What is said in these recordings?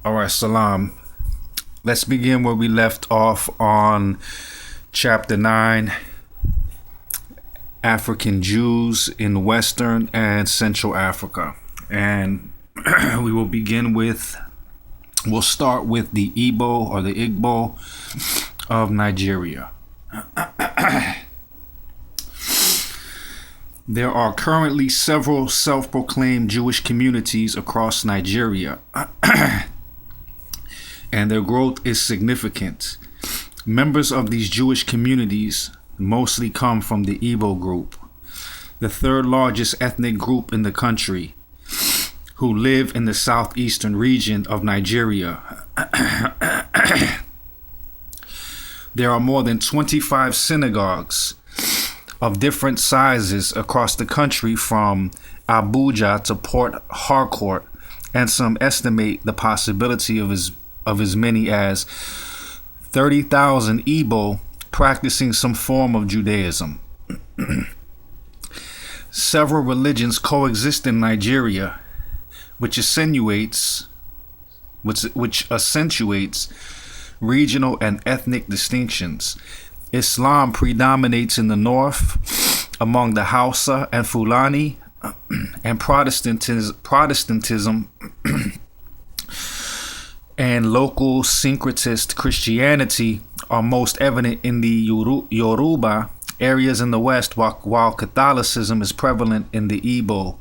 All right, Salam. Let's begin where we left off on chapter 9, African Jews in Western and Central Africa. And we'll start with the Igbo or the Igbo of Nigeria. There are currently several self-proclaimed Jewish communities across Nigeria, and their growth is significant. Members of these Jewish communities mostly come from the Igbo group, the third largest ethnic group in the country, who live in the southeastern region of Nigeria. There are more than 25 synagogues of different sizes across the country, from Abuja to Port Harcourt, and some estimate the possibility of as many as 30,000 Igbo practicing some form of Judaism. Several religions coexist in Nigeria, which accentuates regional and ethnic distinctions. Islam predominates in the north among the Hausa and Fulani, and Protestantism and local syncretist Christianity are most evident in the Yoruba areas in the west, while Catholicism is prevalent in the Igbo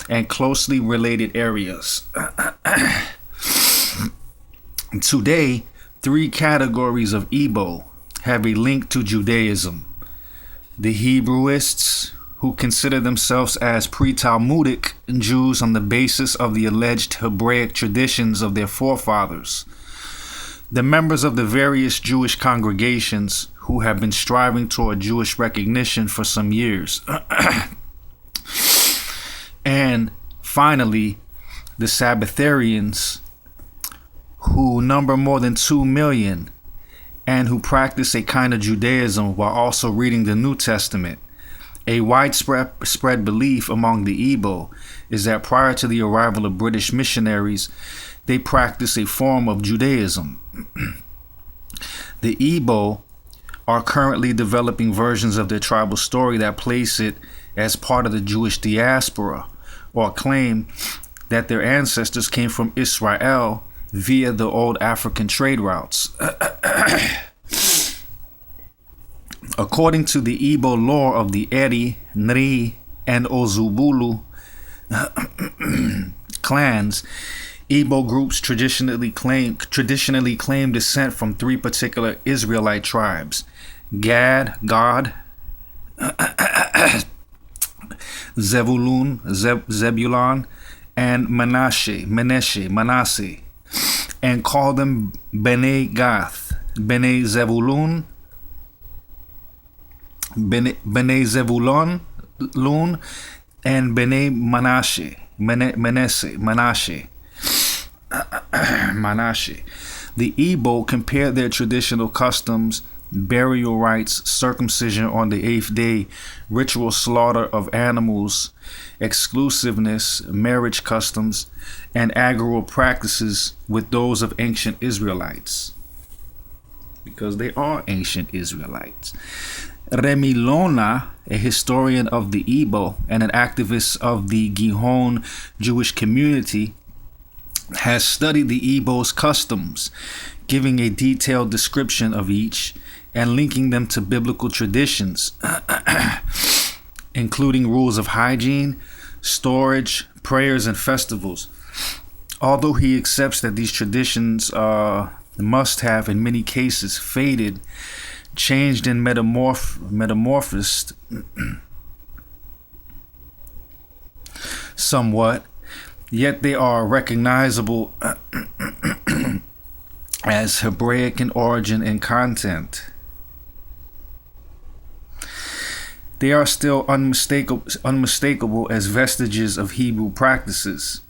and closely related areas. Today, 3 categories of Igbo have a link to Judaism: the Hebrewists, who consider themselves as pre-Talmudic Jews on the basis of the alleged Hebraic traditions of their forefathers; the members of the various Jewish congregations who have been striving toward Jewish recognition for some years; and finally, the Sabbatharians, who number more than 2 million and who practice a kind of Judaism while also reading the New Testament. A widespread belief among the Igbo is that prior to the arrival of British missionaries, they practice a form of Judaism. The Igbo are currently developing versions of their tribal story that place it as part of the Jewish diaspora, or claim that their ancestors came from Israel via the old African trade routes. According to the Igbo lore of the Eri, Nri, and Ozubulu clans, Igbo groups traditionally claim descent from 3 particular Israelite tribes: Gad, God, Zebulun, and Manasseh, and call them Bnei Gath, Bnei Zebulun, Bnei Zebulun, and Bnei Manasseh. The Igbo compare their traditional customs, burial rites, circumcision on the 8th day, ritual slaughter of animals, exclusiveness, marriage customs, and agricultural practices with those of ancient Israelites, because they are ancient Israelites. Remi Lona, a historian of the Igbo and an activist of the Gihon Jewish community, has studied the Igbo's customs, giving a detailed description of each and linking them to biblical traditions, including rules of hygiene, storage, prayers, and festivals. Although he accepts that these traditions must have, in many cases, faded, changed, and metamorphosed somewhat, yet they are recognizable as Hebraic in origin and content. They are still unmistakable as vestiges of Hebrew practices,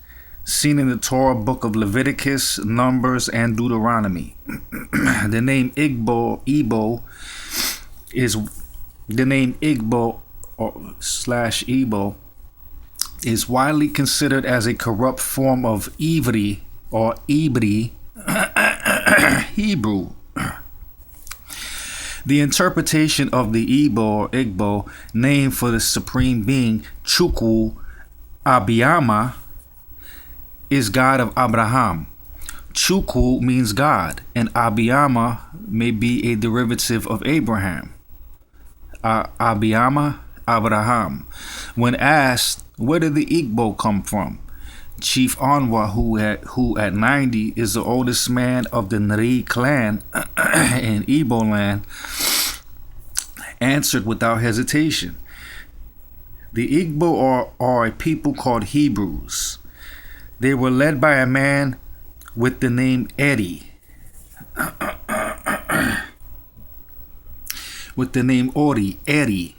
seen in the Torah book of Leviticus, Numbers, and Deuteronomy. The name Igbo is widely considered as a corrupt form of Ivri or Ibri, Hebrew. The interpretation of the Igbo or Igbo name for the supreme being, Chukwu Abiyama, is God of Abraham. Chukwu means God, and Abiyama may be a derivative of Abraham. Abiyama, Abraham. When asked, where did the Igbo come from? Chief Anwa, who at 90 is the oldest man of the Nri clan in Igbo land, answered without hesitation. The Igbo are a people called Hebrews. They were led by a man with the name Eri. With the name Eri.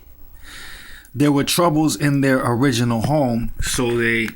There were troubles in their original home, so they